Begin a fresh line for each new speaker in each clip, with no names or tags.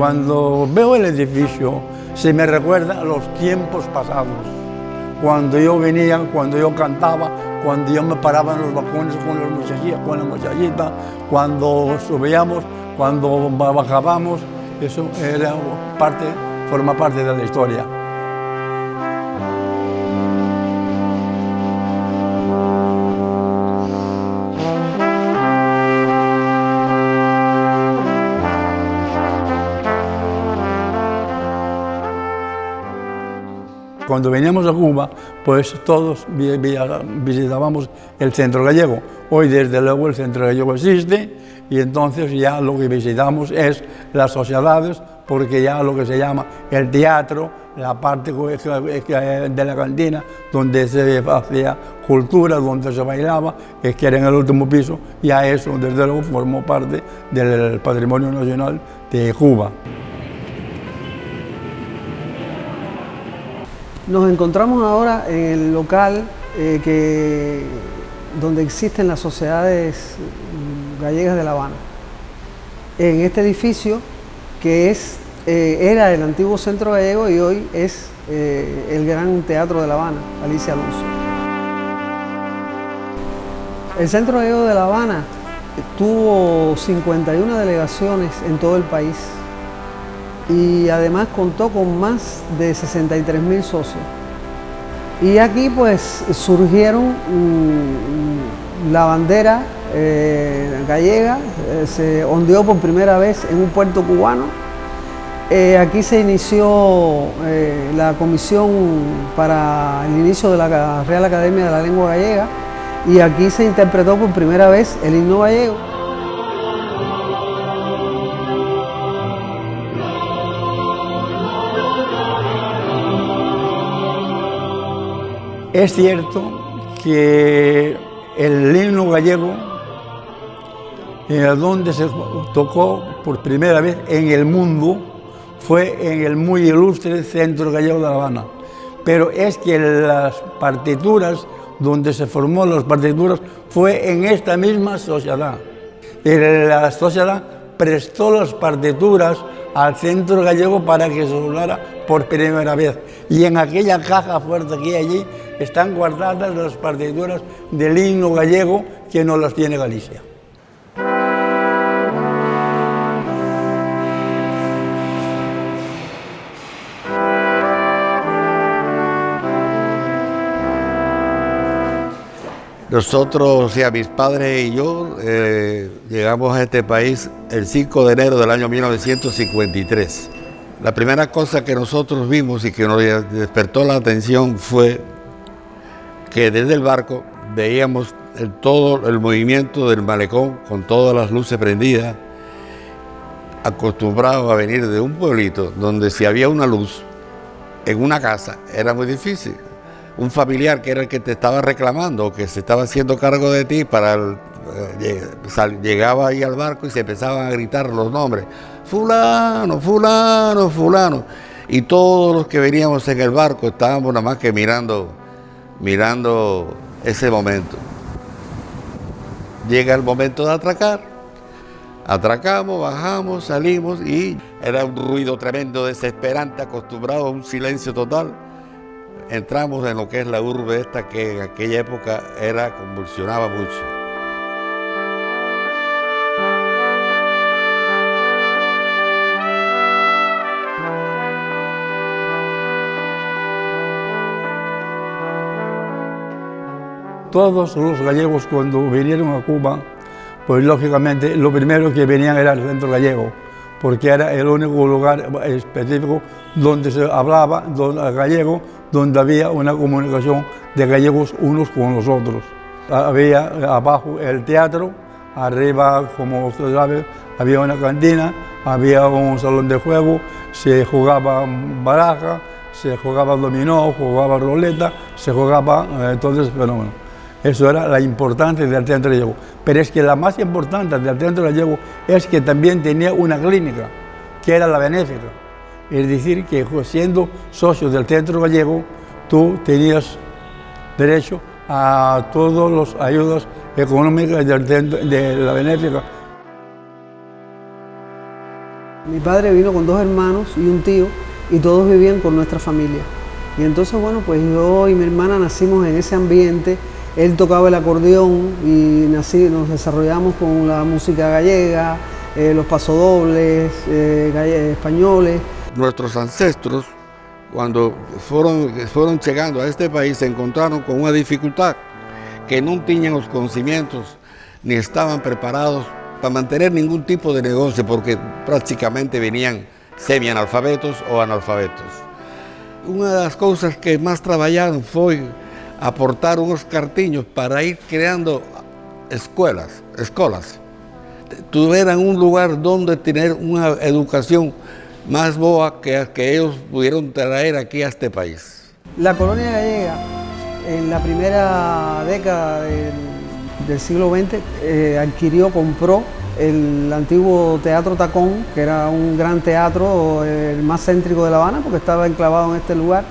Cuando veo el edificio, se me recuerda a los tiempos pasados. Cuando yo venía, cuando yo cantaba, cuando yo me paraba en los balcones con la muchachita, cuando subíamos, cuando bajábamos, eso forma parte de la historia. Cuando veníamos a Cuba, pues todos visitábamos el Centro Gallego. Hoy, desde luego, el Centro Gallego existe y entonces ya lo que visitamos es las sociedades, porque ya lo que se llama el teatro, la parte de la cantina, donde se hacía cultura, donde se bailaba, que era en el último piso, ya eso, desde luego, formó parte del patrimonio nacional de Cuba.
Nos encontramos ahora en el local donde existen las sociedades gallegas de La Habana. En este edificio que era el antiguo Centro Gallego y hoy es el Gran Teatro de La Habana, Alicia Alonso. El Centro Gallego de La Habana tuvo 51 delegaciones en todo el país y además contó con más de 63.000 socios. Y aquí pues surgieron la bandera gallega, se ondeó por primera vez en un puerto cubano. Aquí se inició la comisión para el inicio de la Real Academia de la Lengua Gallega y aquí se interpretó por primera vez el himno gallego.
Es cierto que el himno gallego, donde se tocó por primera vez en el mundo, fue en el muy ilustre Centro Gallego de La Habana. Pero es que las partituras, donde se formó las partituras, fue en esta misma sociedad. La sociedad prestó las partituras al Centro Gallego para que se usara por primera vez. Y en aquella caja fuerte que hay allí están guardadas las partituras del himno gallego que no las tiene Galicia.
Nosotros, o sea, mis padres y yo, llegamos a este país el 5 de enero del año 1953. La primera cosa que nosotros vimos y que nos despertó la atención fue que desde el barco veíamos todo el movimiento del malecón con todas las luces prendidas, acostumbrados a venir de un pueblito donde si había una luz en una casa era muy difícil. Un familiar que era el que te estaba reclamando o que se estaba haciendo cargo de ti llegaba ahí al barco y se empezaban a gritar los nombres. Fulano, fulano, fulano. Y todos los que veníamos en el barco estábamos nada más que mirando ese momento. Llega el momento de atracar. Atracamos, bajamos, salimos y era un ruido tremendo, desesperante, acostumbrado a un silencio total. Entramos en lo que es la urbe esta que en aquella época convulsionaba mucho.
Todos los gallegos cuando vinieron a Cuba, pues lógicamente lo primero que venían era el Centro Gallego, porque era el único lugar específico donde se hablaba gallego, donde había una comunicación de gallegos unos con los otros. Había abajo el teatro, arriba, como usted sabe, había una cantina, había un salón de juego, se jugaba baraja, se jugaba dominó, jugaba ruleta, se jugaba todo ese fenómeno. Eso era la importancia del Centro Gallego. Pero es que la más importante del Centro Gallego es que también tenía una clínica, que era la benéfica. Es decir, que siendo socio del Centro Gallego, tú tenías derecho a todas las ayudas económicas de la benéfica.
Mi padre vino con 2 hermanos y un tío y todos vivían con nuestra familia. Y entonces, bueno, pues yo y mi hermana nacimos en ese ambiente. Él tocaba el acordeón y nos desarrollamos con la música gallega, los pasodobles españoles.
Nuestros ancestros, cuando fueron llegando a este país, se encontraron con una dificultad, que no tenían los conocimientos ni estaban preparados para mantener ningún tipo de negocio, porque prácticamente venían semi-analfabetos o analfabetos. Una de las cosas que más trabajaron fue aportar unos cartiños para ir creando escuelas. Tuvieran un lugar donde tener una educación más boa que ellos pudieron traer aquí a este país.
La colonia gallega, en la primera década del siglo XX, compró el antiguo Teatro Tacón, que era un gran teatro, el más céntrico de La Habana, porque estaba enclavado en este lugar.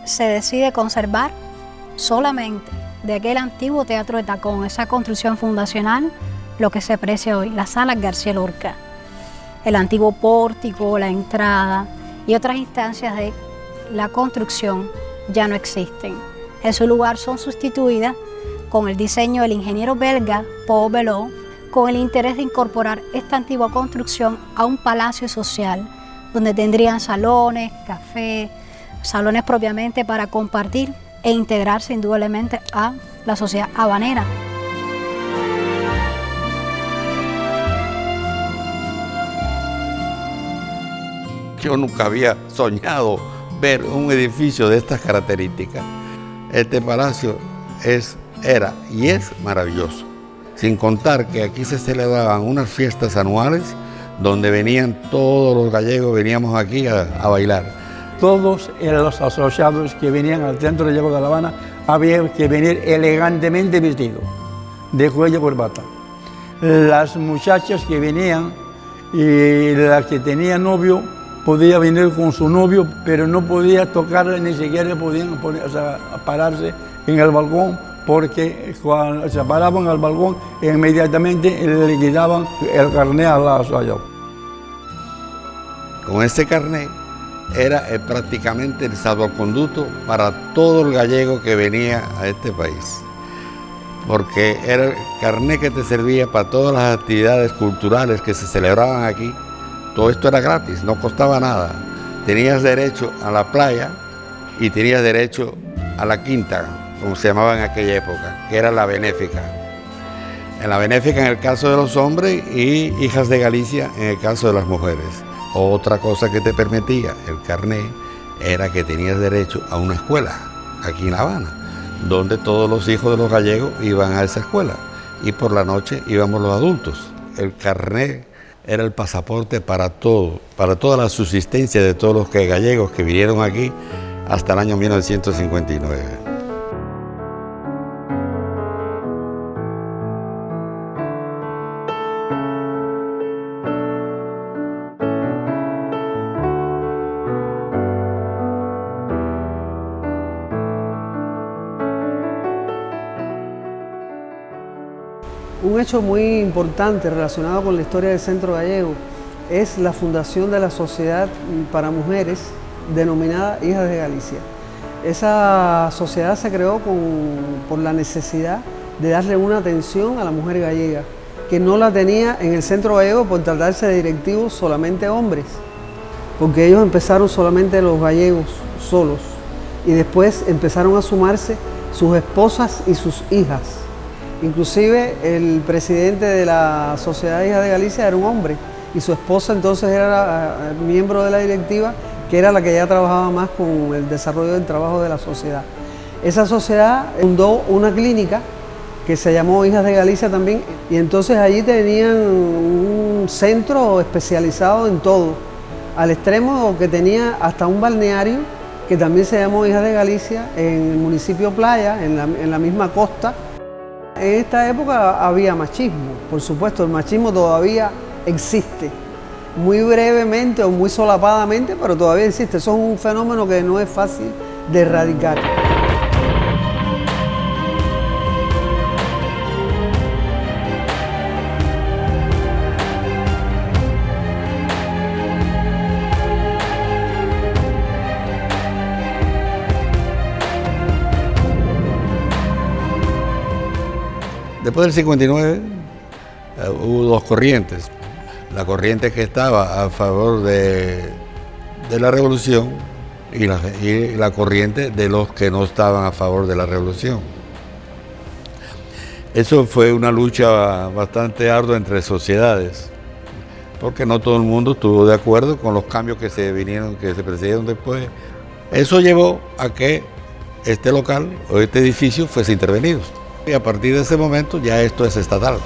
Se decide conservar solamente de aquel antiguo Teatro de Tacón, esa construcción fundacional, lo que se aprecia hoy, la Sala García Lorca, el antiguo pórtico, la entrada y otras instancias de la construcción ya no existen. En su lugar son sustituidas con el diseño del ingeniero belga Paul Belot, con el interés de incorporar esta antigua construcción a un palacio social, donde tendrían salones, cafés, salones propiamente para compartir e integrarse indudablemente a la sociedad habanera.
Yo nunca había soñado ver un edificio de estas características. Este palacio era y es maravilloso. Sin contar que aquí se celebraban unas fiestas anuales donde venían todos los gallegos, veníamos aquí a bailar.
Todos los asociados que venían al Centro Gallego de La Habana había que venir elegantemente vestidos, de cuello y corbata. Las muchachas que venían y las que tenían novio podía venir con su novio, pero no podía tocarle, ni siquiera podían pararse en el balcón, porque cuando se paraban al balcón, inmediatamente le quitaban el carné a la asociación.
Con ese carné era prácticamente el salvoconducto para todo el gallego que venía a este país, porque era el carné que te servía para todas las actividades culturales que se celebraban aquí. Todo esto era gratis, no costaba nada. Tenías derecho a la playa y tenías derecho a la quinta, como se llamaba en aquella época, que era la benéfica. En la benéfica en el caso de los hombres y Hijas de Galicia en el caso de las mujeres. Otra cosa que te permitía el carné era que tenías derecho a una escuela aquí en La Habana, donde todos los hijos de los gallegos iban a esa escuela y por la noche íbamos los adultos. El carné era el pasaporte para todo, para toda la subsistencia de todos los gallegos que vinieron aquí hasta el año 1959.
Un hecho muy importante relacionado con la historia del Centro Gallego es la fundación de la Sociedad para Mujeres denominada Hijas de Galicia. Esa sociedad se creó por la necesidad de darle una atención a la mujer gallega, que no la tenía en el Centro Gallego por tratarse de directivos solamente hombres, porque ellos empezaron solamente los gallegos solos y después empezaron a sumarse sus esposas y sus hijas. Inclusive el presidente de la Sociedad de Hijas de Galicia era un hombre y su esposa entonces era miembro de la directiva, que era la que ya trabajaba más con el desarrollo del trabajo de la sociedad. Esa sociedad fundó una clínica que se llamó Hijas de Galicia también, y entonces allí tenían un centro especializado en todo, al extremo que tenía hasta un balneario que también se llamó Hijas de Galicia en el municipio Playa, en la misma costa. En esta época había machismo, por supuesto, el machismo todavía existe, muy brevemente o muy solapadamente, pero todavía existe. Eso es un fenómeno que no es fácil de erradicar.
Después del 59 hubo dos corrientes. La corriente que estaba a favor de la revolución y la corriente de los que no estaban a favor de la revolución. Eso fue una lucha bastante ardua entre sociedades, porque no todo el mundo estuvo de acuerdo con los cambios que se precedieron después. Eso llevó a que este local o este edificio fuese intervenido. Y a partir de ese momento ya esto es estatal.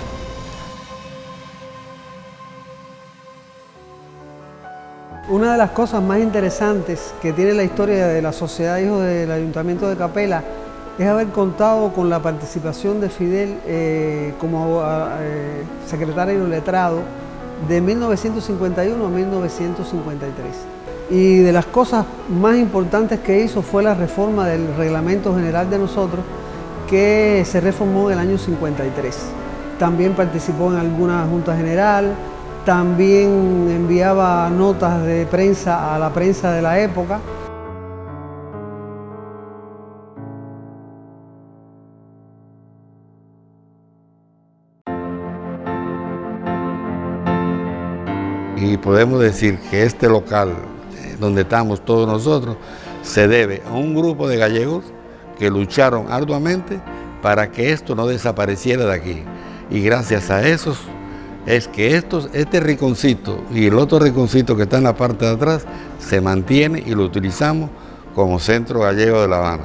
Una de las cosas más interesantes que tiene la historia de la Sociedad de Hijos del Ayuntamiento de Capela es haber contado con la participación de Fidel como secretario letrado de 1951 a 1953. Y de las cosas más importantes que hizo fue la reforma del Reglamento General de nosotros, que se reformó en el año 53. También participó en alguna junta general, también enviaba notas de prensa a la prensa de la época.
Y podemos decir que este local, donde estamos todos nosotros, se debe a un grupo de gallegos que lucharon arduamente para que esto no desapareciera de aquí. Y gracias a esos es que este rinconcito y el otro rinconcito que está en la parte de atrás se mantiene y lo utilizamos como centro gallego de La Habana.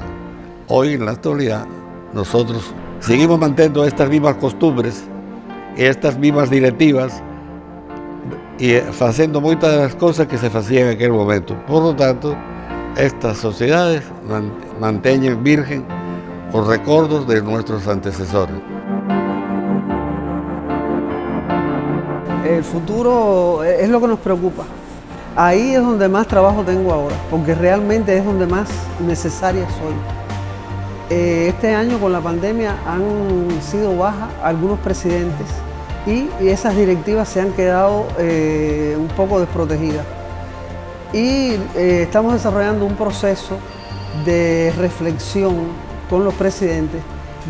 Hoy, en la actualidad, nosotros seguimos manteniendo estas mismas costumbres, estas mismas directivas, y haciendo muchas de las cosas que se hacían en aquel momento. Por lo tanto, estas sociedades mantienen virgen los recuerdos de nuestros antecesores.
El futuro es lo que nos preocupa. Ahí es donde más trabajo tengo ahora, porque realmente es donde más necesaria soy. Este año con la pandemia han sido bajas algunos presidentes y esas directivas se han quedado un poco desprotegidas. Y estamos desarrollando un proceso de reflexión con los presidentes,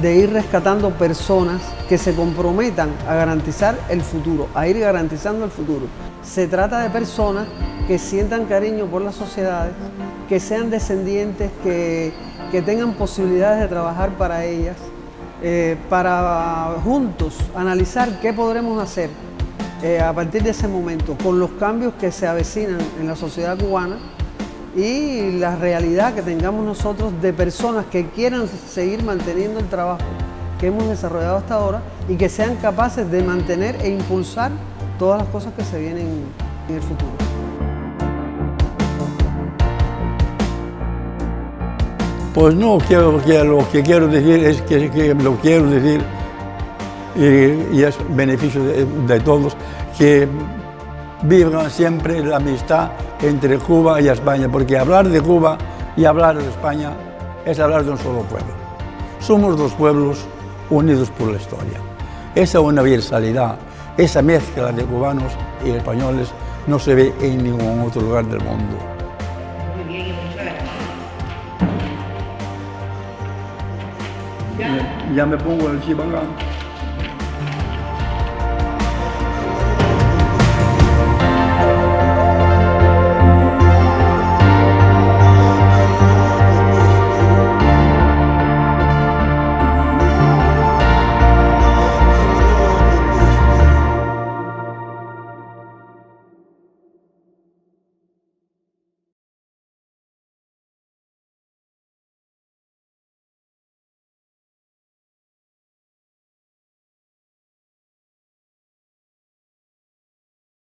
de ir rescatando personas que se comprometan a garantizar el futuro, a ir garantizando el futuro. Se trata de personas que sientan cariño por las sociedades, que sean descendientes, que tengan posibilidades de trabajar para ellas, para juntos analizar qué podremos hacer a partir de ese momento con los cambios que se avecinan en la sociedad cubana y la realidad que tengamos nosotros de personas que quieran seguir manteniendo el trabajo que hemos desarrollado hasta ahora y que sean capaces de mantener e impulsar todas las cosas que se vienen en el futuro.
Pues no, lo que quiero decir es que lo quiero decir y es beneficio de todos, que vivan siempre la amistad entre Cuba y España, porque hablar de Cuba y hablar de España es hablar de un solo pueblo. Somos dos pueblos unidos por la historia. Esa universalidad, esa mezcla de cubanos y españoles no se ve en ningún otro lugar del mundo. Ya me pongo el chibangán.